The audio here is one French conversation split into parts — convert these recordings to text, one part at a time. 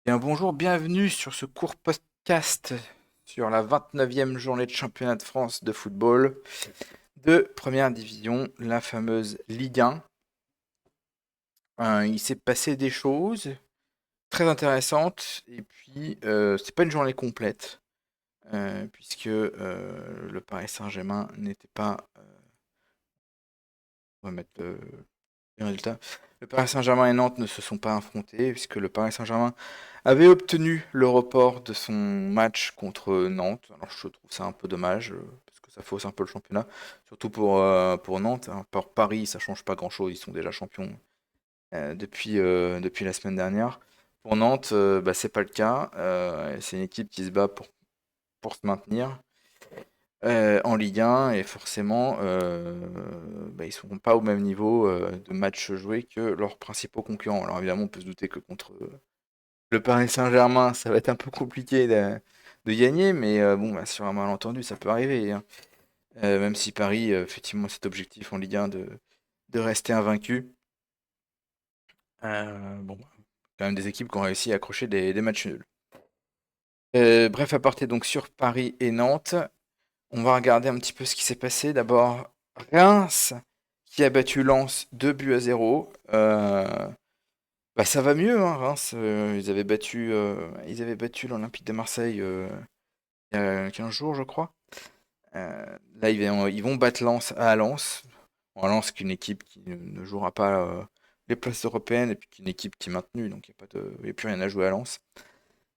Bien, bonjour, bienvenue sur ce court podcast sur la 29e journée de championnat de France de football de première division, la fameuse Ligue 1. Il s'est passé des choses très intéressantes et puis c'est pas une journée complète puisque le Paris Saint-Germain n'était pas. On va mettre les résultats. Le Paris Saint-Germain et Nantes ne se sont pas affrontés puisque le Paris Saint-Germain avait obtenu le report de son match contre Nantes. Alors je trouve ça un peu dommage parce que ça fausse un peu le championnat, surtout pour Nantes, hein. Pour Paris, ça change pas grand-chose, ils sont déjà champions depuis la semaine dernière. Pour Nantes, bah, c'est pas le cas. C'est une équipe qui se bat pour se maintenir en Ligue 1 et forcément, bah, ils seront pas au même niveau de match joué que leurs principaux concurrents. Alors évidemment, on peut se douter que contre le Paris Saint-Germain, ça va être un peu compliqué de gagner, mais bon, bah, sur un malentendu, ça peut arriver, hein. Même si Paris, effectivement, a cet objectif en Ligue 1 de rester invaincu. Bon, bah, quand même des équipes qui ont réussi à accrocher des matchs nuls. Bref, à partir donc sur Paris et Nantes, on va regarder un petit peu ce qui s'est passé. D'abord, Reims qui a battu Lens 2-0. Bah, ça va mieux, hein, Reims. Ils avaient battu l'Olympique de Marseille il y a 15 jours, je crois. Là, ils vont battre Lens à Lens. Bon, Lens, qui est une équipe qui ne jouera pas les places européennes, et puis qui est une équipe qui est maintenue, donc il n'y a plus rien à jouer à Lens.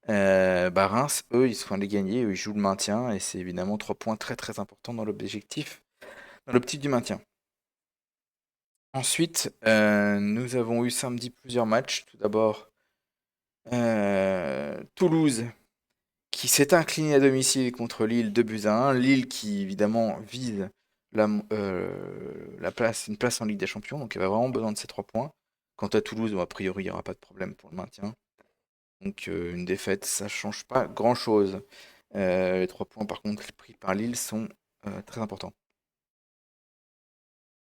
Bah, Reims, eux, ils sont allés gagner, eux, ils jouent le maintien, et c'est évidemment 3 points très très importants dans l'optique du maintien. Ensuite, nous avons eu samedi plusieurs matchs. Tout d'abord, Toulouse qui s'est incliné à domicile contre Lille 2-1. Lille qui évidemment vise une place en Ligue des Champions, donc elle va vraiment besoin de ces 3 points. Quant à Toulouse, bon, a priori, il n'y aura pas de problème pour le maintien. Donc une défaite, ça change pas grand-chose. Les 3 points, par contre, pris par Lille sont très importants.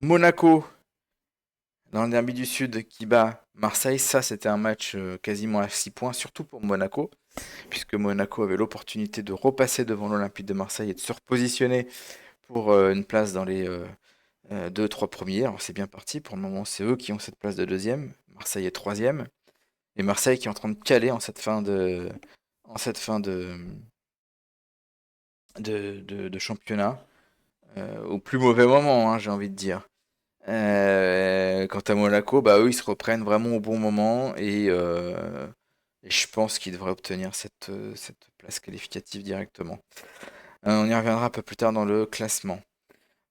Monaco, dans le derby du Sud, qui bat Marseille, ça c'était un match quasiment à 6 points, surtout pour Monaco, puisque Monaco avait l'opportunité de repasser devant l'Olympique de Marseille et de se repositionner pour une place dans les 2-3 premiers. Alors c'est bien parti, pour le moment c'est eux qui ont cette place de deuxième, Marseille est troisième, et Marseille qui est en train de caler en cette fin de championnat, au plus mauvais moment, hein, j'ai envie de dire. Quant à Monaco, bah eux ils se reprennent vraiment au bon moment et je pense qu'ils devraient obtenir cette place qualificative directement. On y reviendra un peu plus tard dans le classement.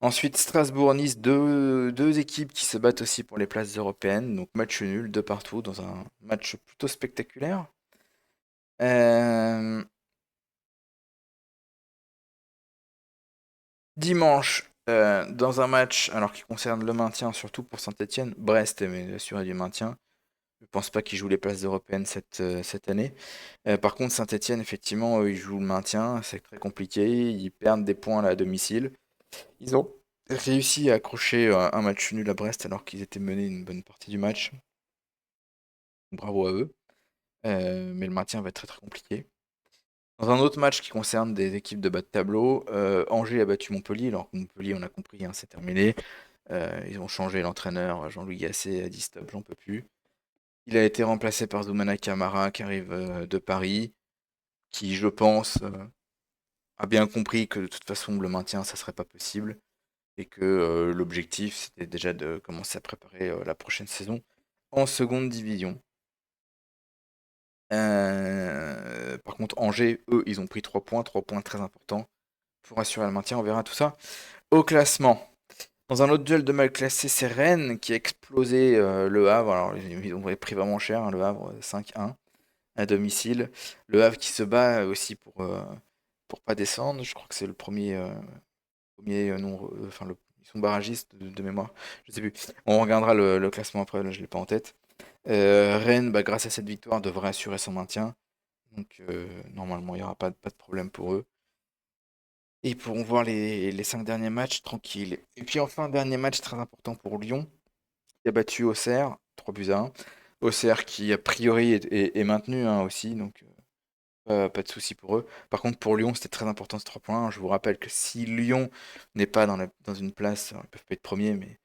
Ensuite, Strasbourg-Nice, deux équipes qui se battent aussi pour les places européennes. Donc match nul de partout dans un match plutôt spectaculaire. Euh, Dimanche, dans un match alors qui concerne le maintien, surtout pour Saint-Etienne, Brest est assuré du maintien. Je pense pas qu'ils jouent les places européennes cette année. Par contre, Saint-Etienne, effectivement, ils jouent le maintien. C'est très compliqué. Ils perdent des points là, à domicile. Ils ont réussi à accrocher un match nul à Brest alors qu'ils étaient menés une bonne partie du match. Bravo à eux. Mais le maintien va être très très compliqué. Dans un autre match qui concerne des équipes de bas de tableau, Angers a battu Montpellier. Alors que Montpellier, on a compris, hein, c'est terminé. Ils ont changé l'entraîneur. Jean-Louis Gasset a dit stop, j'en peux plus. Il a été remplacé par Zoumana Camara qui arrive de Paris, qui, je pense, a bien compris que de toute façon le maintien ça serait pas possible et que l'objectif c'était déjà de commencer à préparer la prochaine saison en seconde division. Par contre Angers, eux, ils ont pris 3 points très importants pour assurer le maintien. On verra tout ça au classement. Dans un autre duel de mal classé, c'est Rennes qui a explosé le Havre. Alors ils ont pris vraiment cher, hein, le Havre 5-1 à domicile. Le Havre qui se bat aussi pour pas descendre. Je crois que c'est le premier non, enfin ils sont barragistes de mémoire. Je sais plus. On regardera le classement après. Là, je l'ai pas en tête. Rennes, bah, grâce à cette victoire, devrait assurer son maintien. Donc normalement, il n'y aura pas de problème pour eux. Et ils pourront voir les 5 derniers matchs tranquilles. Et puis enfin, dernier match très important pour Lyon, qui a battu Auxerre, 3-1. Auxerre qui a priori est maintenu hein, aussi, donc pas de souci pour eux. Par contre, pour Lyon, c'était très important ce 3 points. Je vous rappelle que si Lyon n'est pas dans une place, alors, ils peuvent pas être premiers, mais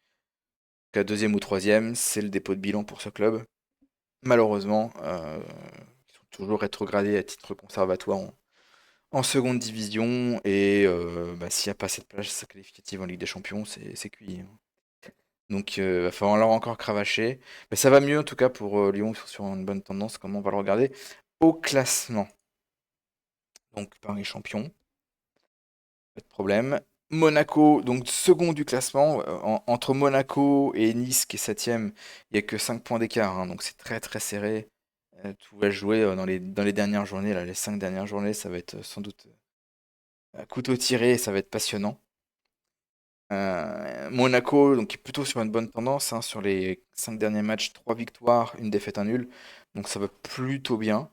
qu'à deuxième ou troisième, c'est le dépôt de bilan pour ce club. Malheureusement, ils sont toujours rétrogradés à titre conservatoire en seconde division. Et bah, s'il n'y a pas cette place qualificative en Ligue des Champions, c'est cuit, hein. Donc, va falloir leur encore cravacher. Mais ça va mieux en tout cas pour Lyon, ils sont sur une bonne tendance, comme on va le regarder. Au classement, donc Paris champion, pas de problème. Monaco, donc second du classement. Entre Monaco et Nice, qui est septième, il n'y a que 5 points d'écart, hein, donc c'est très très serré. Tout va se jouer dans les dernières journées, là, les 5 dernières journées, ça va être sans doute à couteau tiré et ça va être passionnant. Monaco, donc, est plutôt sur une bonne tendance, hein, sur les 5 derniers matchs, 3 victoires, une défaite, un nul. Donc ça va plutôt bien.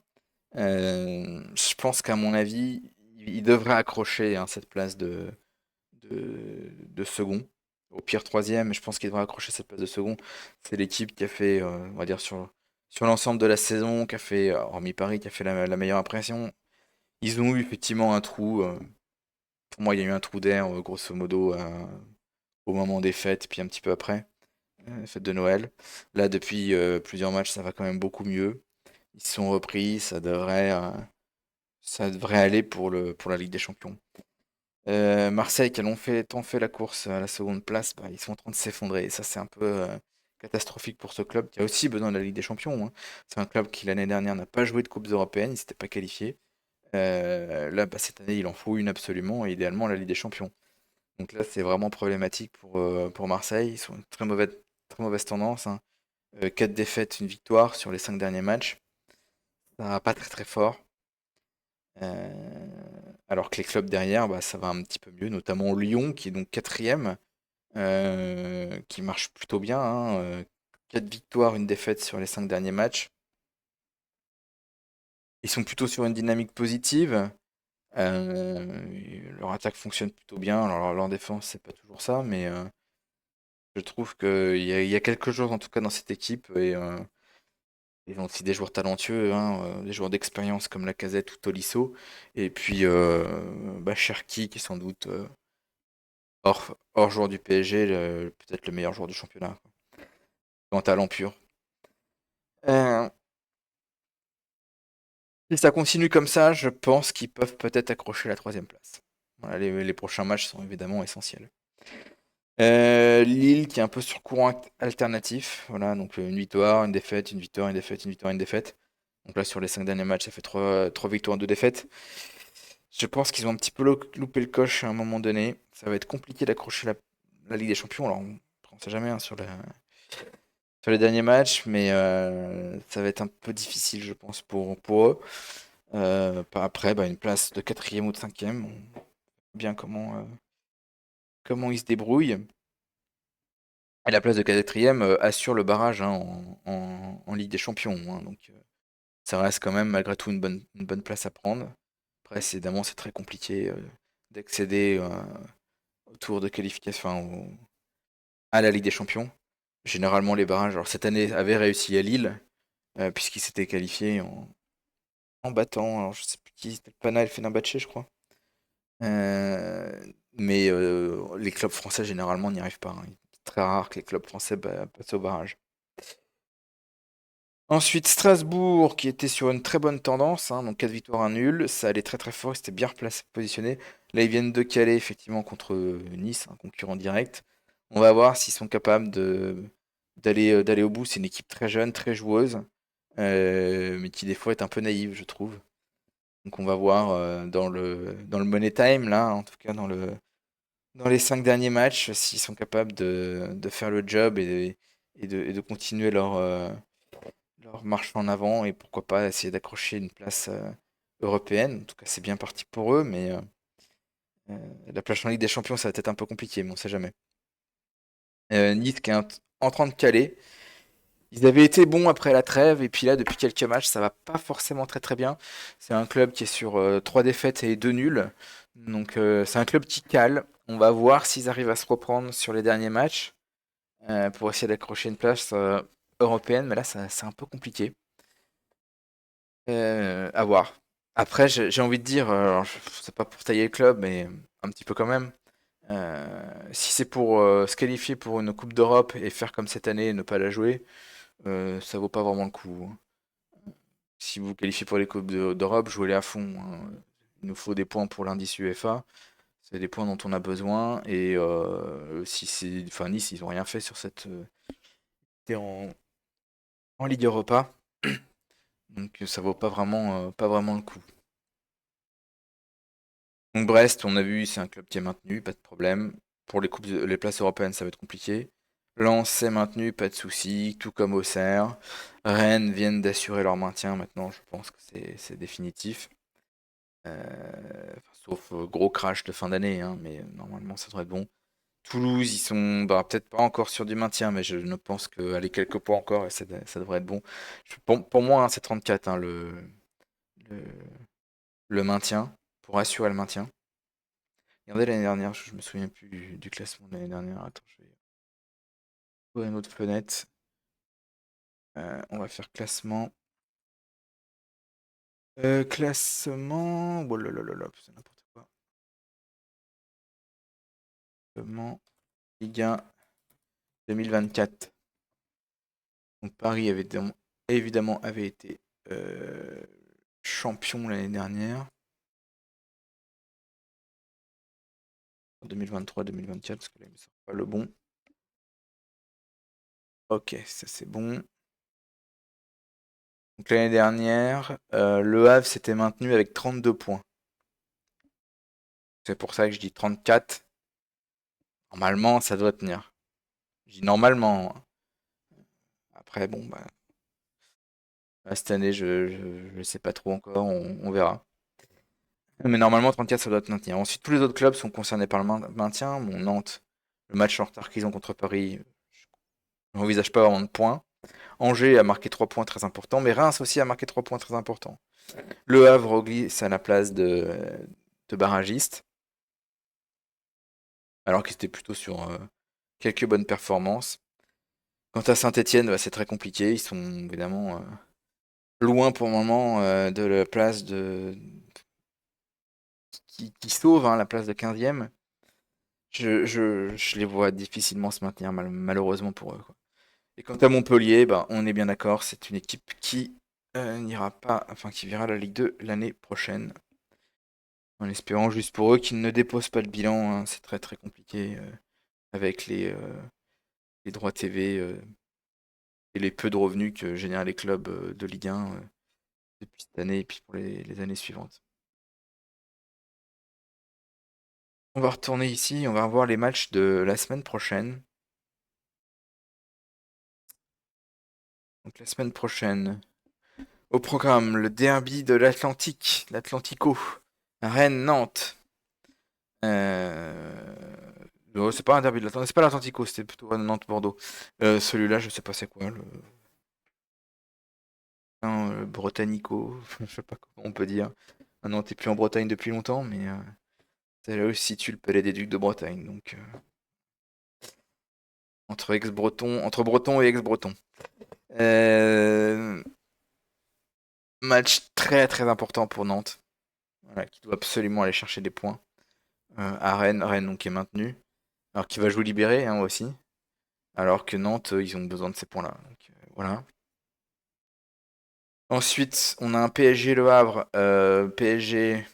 Je pense qu'à mon avis, il devrait accrocher hein, cette place de second. Au pire troisième, mais je pense qu'il devrait accrocher cette place de second. C'est l'équipe qui a fait, on va dire, sur l'ensemble de la saison, qui a fait, hormis Paris, qui a fait la meilleure impression. Ils ont eu effectivement un trou. Pour moi, il y a eu un trou d'air, grosso modo, au moment des fêtes, puis un petit peu après, les fêtes de Noël. Là, depuis plusieurs matchs, ça va quand même beaucoup mieux. Ils se sont repris, ça devrait aller pour la Ligue des Champions. Marseille, qui a tant fait la course à la seconde place, bah, ils sont en train de s'effondrer. Et ça, c'est un peu catastrophique pour ce club qui a aussi besoin de la Ligue des Champions, hein. C'est un club qui, l'année dernière, n'a pas joué de Coupes européennes, il ne s'était pas qualifié. Là, bah, cette année, il en faut une absolument, et idéalement la Ligue des Champions. Donc là, c'est vraiment problématique pour Marseille. Ils sont une très mauvaise tendance, hein. 4 défaites, une victoire sur les 5 derniers matchs. Ça va pas très très fort. Euh, alors que les clubs derrière, bah, ça va un petit peu mieux, notamment Lyon, qui est donc quatrième, qui marche plutôt bien, hein, 4 victoires, une défaite sur les 5 derniers matchs. Ils sont plutôt sur une dynamique positive. Leur attaque fonctionne plutôt bien. Alors leur défense, c'est pas toujours ça, mais je trouve qu'il y a quelque chose en tout cas dans cette équipe. Et ils ont aussi des joueurs talentueux, hein, des joueurs d'expérience comme Lacazette ou Tolisso. Et puis bah, Cherki, qui est sans doute hors joueur du PSG, peut-être le meilleur joueur du championnat, quoi. En talent pur. Euh, Si ça continue comme ça, je pense qu'ils peuvent peut-être accrocher la troisième place. Voilà, les prochains matchs sont évidemment essentiels. Lille qui est un peu sur courant alternatif. Voilà, donc une victoire, une défaite, une victoire, une défaite, une victoire, une défaite. Donc là, sur les 5 derniers matchs, ça fait trois victoires, 2 défaites. Je pense qu'ils ont un petit peu loupé le coche à un moment donné. Ça va être compliqué d'accrocher la Ligue des Champions. Alors, on ne sait jamais hein, sur les derniers matchs, mais ça va être un peu difficile, je pense, pour eux. Après, bah, une place de quatrième ou de cinquième, on voit bien comment ils se débrouillent. Et la place de quatrième assure le barrage hein, en Ligue des Champions, hein, donc ça reste quand même malgré tout une bonne place à prendre. Après, évidemment, c'est très compliqué d'accéder au tour de qualification, enfin, à la Ligue des Champions. Généralement, les barrages, alors cette année, avaient réussi à Lille, puisqu'ils s'étaient qualifiés en battant, alors je sais plus qui, c'était le Pana et le Fenerbahçe, je crois. Mais les clubs français, généralement, n'y arrivent pas, hein. C'est très rare que les clubs français passent au barrage. Ensuite, Strasbourg, qui était sur une très bonne tendance, hein, donc 4 victoires, un nul. Ça allait très très fort, ils s'étaient bien positionné. Là, ils viennent de caler effectivement contre Nice, un concurrent direct. On va voir s'ils sont capables d'aller au bout. C'est une équipe très jeune, très joueuse, mais qui des fois est un peu naïve, je trouve. Donc on va voir dans le Money Time, là, en tout cas dans les 5 derniers matchs, s'ils sont capables de faire le job et de continuer leur marche en avant et pourquoi pas essayer d'accrocher une place européenne. En tout cas, c'est bien parti pour eux, mais la place en Ligue des Champions, ça va être un peu compliqué, mais on sait jamais. Nice qui est en train de caler. Ils avaient été bons après la trêve, et puis là, depuis quelques matchs, ça va pas forcément très très bien. C'est un club qui est sur 3 défaites et 2 nuls. Donc c'est un club qui cale. On va voir s'ils arrivent à se reprendre sur les derniers matchs pour essayer d'accrocher une place européenne, mais là, c'est un peu compliqué. À voir. Après, j'ai envie de dire, alors, c'est pas pour tailler le club, mais un petit peu quand même. Si c'est pour se qualifier pour une Coupe d'Europe et faire comme cette année et ne pas la jouer, ça vaut pas vraiment le coup, hein. Si vous vous qualifiez pour les Coupes d'Europe, jouez-les à fond, hein. Il nous faut des points pour l'indice UEFA. C'est des points dont on a besoin. Et si c'est, enfin, Nice, ils ont rien fait sur cette. C'était en Ligue Europa. Donc ça vaut pas vraiment le coup. Donc Brest, on a vu, c'est un club qui est maintenu, pas de problème. Pour les places européennes, ça va être compliqué. Lens c'est maintenu, pas de souci, tout comme Auxerre. Rennes viennent d'assurer leur maintien maintenant, je pense que c'est définitif. Sauf gros crash de fin d'année, hein, mais normalement ça devrait être bon. Toulouse, ils sont bah, peut-être pas encore sur du maintien, mais je ne pense qu'aller quelques points encore, et ça devrait être bon. Pour moi, hein, c'est 34, hein, le, le maintien, pour assurer le maintien. Regardez l'année dernière, je me souviens plus du classement de l'année dernière. Attends, je vais ouvrir une autre fenêtre. On va faire classement. Classement. Oh là là là là, c'est n'importe quoi. Classement Ligue 1 2024. Donc Paris avait évidemment avait été champion l'année dernière. 2023-2024, parce que là, il me sort pas le bon. Ok, ça c'est bon. Donc l'année dernière, Le Havre s'était maintenu avec 32 points. C'est pour ça que je dis 34. Normalement, ça doit tenir. Je dis normalement, hein. Après, bon, bah, cette année, je sais pas trop encore, on verra. Mais normalement, 34, ça doit tenir. Ensuite, tous les autres clubs sont concernés par le maintien. Bon, Nantes, le match en retard qu'ils ont contre Paris, je n'envisage pas vraiment de points. Angers a marqué 3 points très importants, mais Reims aussi a marqué 3 points très importants. Le Havre glisse à la place de barragiste, alors qu'ils étaient plutôt sur quelques bonnes performances. Quant à Saint-Etienne, bah, c'est très compliqué. Ils sont évidemment loin pour le moment de la place qui sauve, hein, la place de 15e. Je les vois difficilement se maintenir, malheureusement pour eux, quoi. Et quant à Montpellier, bah, on est bien d'accord, c'est une équipe qui n'ira pas, enfin qui verra la Ligue 2 l'année prochaine. En espérant juste pour eux qu'ils ne déposent pas le bilan, hein. C'est très très compliqué avec les droits TV et les peu de revenus que génèrent les clubs de Ligue 1 depuis cette année et puis pour les années suivantes. On va retourner ici, on va revoir les matchs de la semaine prochaine. Donc la semaine prochaine, au programme, le derby de l'Atlantique, l'Atlantico, Rennes-Nantes. Non, c'est pas un derby de l'Atlantique, c'est pas l'Atlantico, c'était plutôt Nantes-Bordeaux. Celui-là, je sais pas c'est quoi, Bretanico, je sais pas comment on peut dire. Maintenant, t'es plus en Bretagne depuis longtemps, mais c'est là où se situe le Palais des Ducs de Bretagne, donc entre Breton et ex-Breton. Euh, Match très très important pour Nantes, voilà, qui doit absolument aller chercher des points à Rennes, Rennes donc qui est maintenu, alors qui va jouer libéré, hein, aussi, alors que Nantes, ils ont besoin de ces points-là. Donc, voilà. Ensuite, on a un PSG Le Havre, PSG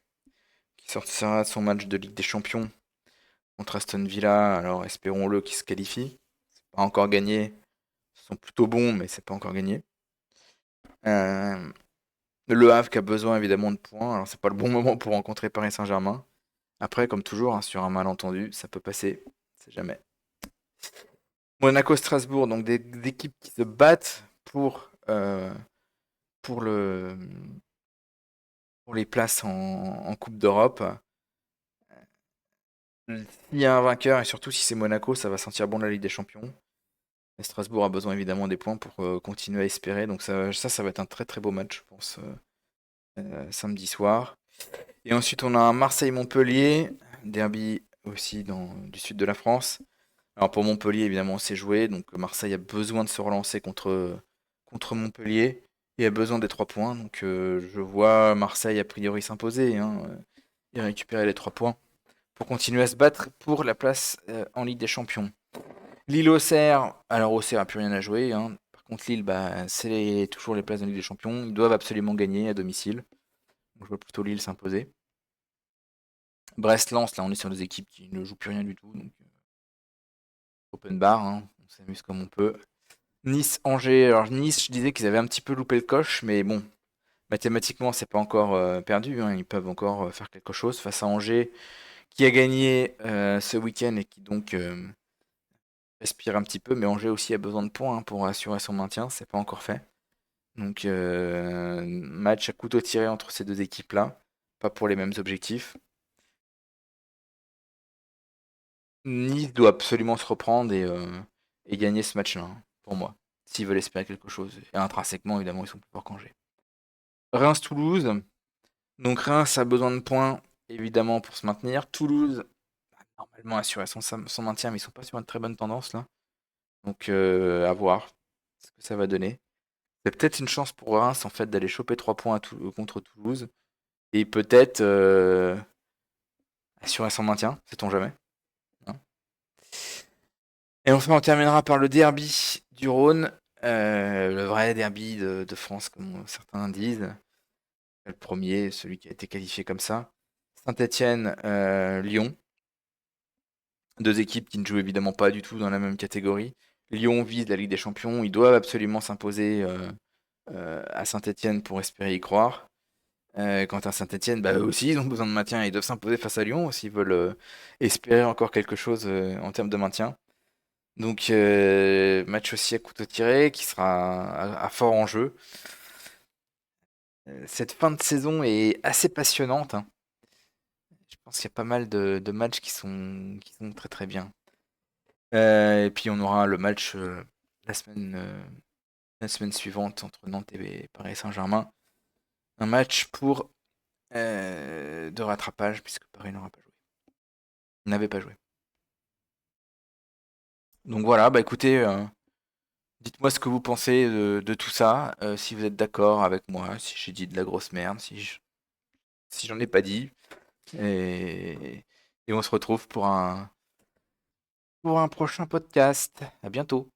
qui sortira de son match de Ligue des Champions contre Aston Villa. Alors espérons-le qu'il se qualifie. C'est pas encore gagné. Ils sont plutôt bons, mais c'est pas encore gagné. Euh, Le Havre qui a besoin évidemment de points. Alors c'est pas le bon moment pour rencontrer Paris Saint-Germain. Après, comme toujours, hein, sur un malentendu, ça peut passer. C'est jamais. Monaco-Strasbourg, donc des équipes qui se battent pour le pour les places en Coupe d'Europe. S'il y a un vainqueur, et surtout si c'est Monaco, ça va sentir bon la Ligue des Champions. Et Strasbourg a besoin évidemment des points pour continuer à espérer. Donc ça va être un très très beau match, je pense, samedi soir. Et ensuite, on a un Marseille-Montpellier, derby aussi du sud de la France. Alors pour Montpellier, évidemment, c'est joué. Donc Marseille a besoin de se relancer contre Montpellier et a besoin des 3 points. Donc je vois Marseille a priori s'imposer, hein, et récupérer les 3 points pour continuer à se battre pour la place en Ligue des Champions. Lille-Auxerre, alors Auxerre n'a plus rien à jouer, hein. Par contre Lille, bah, c'est toujours les places en Ligue des Champions. Ils doivent absolument gagner à domicile. Donc je vois plutôt Lille s'imposer. Brest-Lens, là on est sur des équipes qui ne jouent plus rien du tout. Donc open bar, hein, on s'amuse comme on peut. Nice-Angers, alors Nice, je disais qu'ils avaient un petit peu loupé le coche, mais bon, mathématiquement c'est pas encore perdu, hein. Ils peuvent encore faire quelque chose face à Angers, qui a gagné ce week-end et qui donc respire un petit peu, mais Angers aussi a besoin de points, hein, pour assurer son maintien, c'est pas encore fait. Donc match à couteau tiré entre ces deux équipes-là, pas pour les mêmes objectifs. Nice doit absolument se reprendre et gagner ce match-là, hein, pour moi, s'ils veulent espérer quelque chose. Et intrinsèquement, évidemment, ils sont plus forts qu'Angers. Reims-Toulouse. Donc Reims a besoin de points, évidemment, pour se maintenir. Toulouse, normalement, assurer son maintien, mais ils sont pas sur une très bonne tendance, là. Donc à voir ce que ça va donner. C'est peut-être une chance pour Reims, en fait, d'aller choper 3 points contre Toulouse. Et peut-être assurer son maintien, sait-on jamais, hein. Et enfin, on terminera par le derby du Rhône, le vrai derby de France, comme certains disent. Le premier, celui qui a été qualifié comme ça. Saint-Étienne, Lyon. Deux équipes qui ne jouent évidemment pas du tout dans la même catégorie. Lyon vise la Ligue des Champions. Ils doivent absolument s'imposer à Saint-Étienne pour espérer y croire. Quant à Saint-Étienne, bah, eux aussi, ils ont besoin de maintien. Ils doivent s'imposer face à Lyon s'ils veulent espérer encore quelque chose en termes de maintien. Donc, match aussi à couteau tiré qui sera à fort enjeu. Cette fin de saison est assez passionnante, hein. Je pense qu'il y a pas mal de matchs qui sont très très bien. Et puis on aura le match la semaine, euh, la semaine suivante entre Nantes et Paris Saint-Germain. Un match pour de rattrapage puisque Paris n'aura pas joué. N'avait pas joué. Donc voilà, bah écoutez, dites-moi ce que vous pensez de tout ça, si vous êtes d'accord avec moi, si j'ai dit de la grosse merde, si j'en ai pas dit. Et, et on se retrouve pour un prochain podcast. À bientôt.